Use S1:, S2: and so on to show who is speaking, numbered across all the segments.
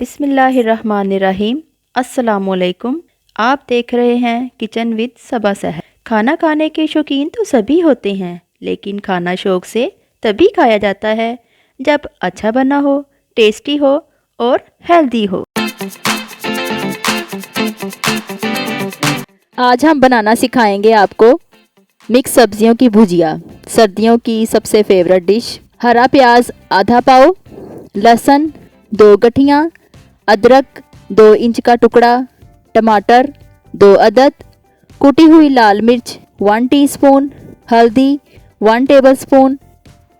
S1: बिस्मिल्लाहिर्रहमानिर्रहीम। अस्सलामुअलैकुम। आप देख रहे हैं किचन विद सबा सहर। खाना खाने के शौकीन तो सभी होते हैं, लेकिन खाना शौक से तभी खाया जाता है जब अच्छा बना हो, टेस्टी हो और हेल्दी हो। आज हम बनाना सिखाएंगे आपको मिक्स सब्जियों की भुजिया, सर्दियों की सबसे फेवरेट डिश। हरा प्याज आधा पाव, लहसुन 2 गठियाँ, अदरक 2 इंच का टुकड़ा, टमाटर 2 अदद, कुटी हुई लाल मिर्च 1 टीस्पून, हल्दी 1 टेबलस्पून,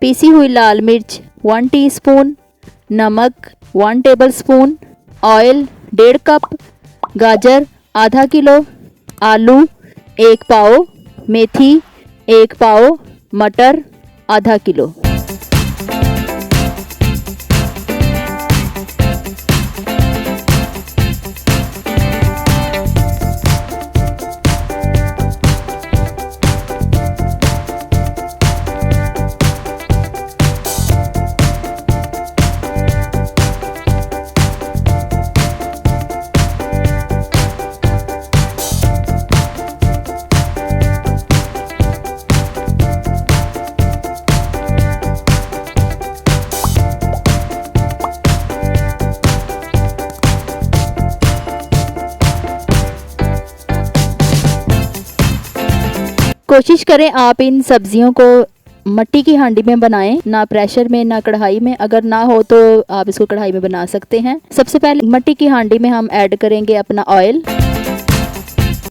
S1: पीसी हुई लाल मिर्च 1 टीस्पून, नमक 1 टेबलस्पून, ऑयल 1.5 कप, गाजर आधा किलो, आलू 1 पाव, मेथी 1 पाव, मटर आधा किलो। कोशिश करें आप इन सब्जियों को मिट्टी की हांडी में बनाएं, ना प्रेशर में ना कढ़ाई में। अगर ना हो तो आप इसको कढ़ाई में बना सकते हैं। सबसे पहले मिट्टी की हांडी में हम ऐड करेंगे अपना ऑयल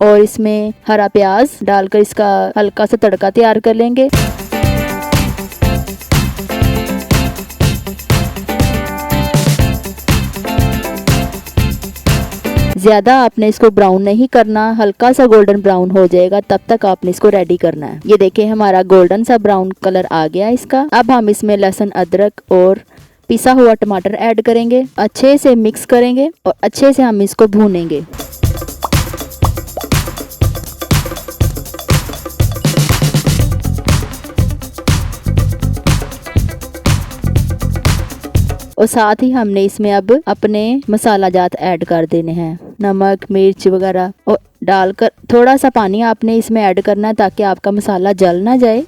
S1: और इसमें हरा प्याज डालकर इसका हल्का सा तड़का तैयार कर लेंगे। ज़्यादा आपने इसको ब्राउन नहीं करना, हल्का सा गोल्डन ब्राउन हो जाएगा तब तक आपने इसको रेडी करना है। ये देखिए हमारा गोल्डन सा ब्राउन कलर आ गया इसका। अब हम इसमें लहसुन अदरक और पिसा हुआ टमाटर ऐड करेंगे, अच्छे से मिक्स करेंगे और अच्छे से हम इसको भूनेंगे। और साथ ही हमने इसमें अब अपने मसाला जात ऐड कर देने हैं, नमक मिर्च वगैरह, और डालकर थोड़ा सा पानी आपने इसमें ऐड करना है ताकि आपका मसाला जल ना जाए।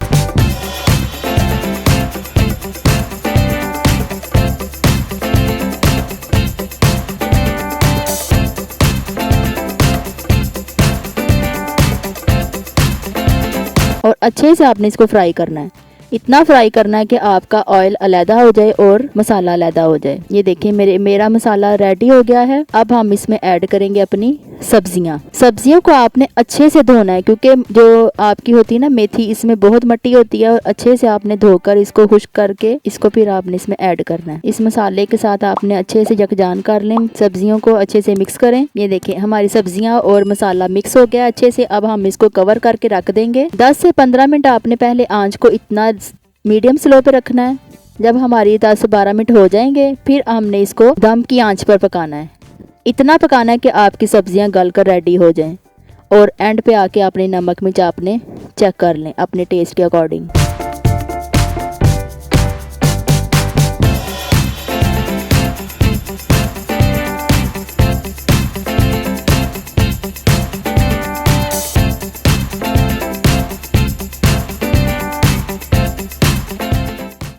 S1: और अच्छे से आपने इसको फ्राई करना है, इतना फ्राई करना है कि आपका ऑयल अलहदा हो जाए और मसाला अलहदा हो जाए। ये देखिए मेरा मसाला रेडी हो गया है। अब हम इसमें ऐड करेंगे अपनी सब्जियों को आपने अच्छे से धोना है, क्योंकि जो आपकी होती है ना मेथी, इसमें बहुत मिट्टी होती है। और अच्छे से आपने धोकर इसको खुश्क करके इसको फिर आपने इसमें ऐड करना है। इस मसाले के साथ आपने अच्छे से यकजान कर लें, सब्जियों को अच्छे से मिक्स करें। ये देखिए हमारी सब्जियां और मसाला मिक्स हो गया अच्छे से। अब हम इसको कवर करके रख देंगे। 10 से 15 मिनट आपने पहले आंच को इतना मीडियम स्लो पे रखना है। जब हमारी 10 से 12 मिनट हो जाएंगे फिर हमने इसको दम की आंच पर पकाना है। इतना पकाना है कि आपकी सब्जियां गल कर रेडी हो जाएं। और एंड पे आके अपने नमक मिर्च आपने चेक कर लें अपने टेस्ट के अकॉर्डिंग।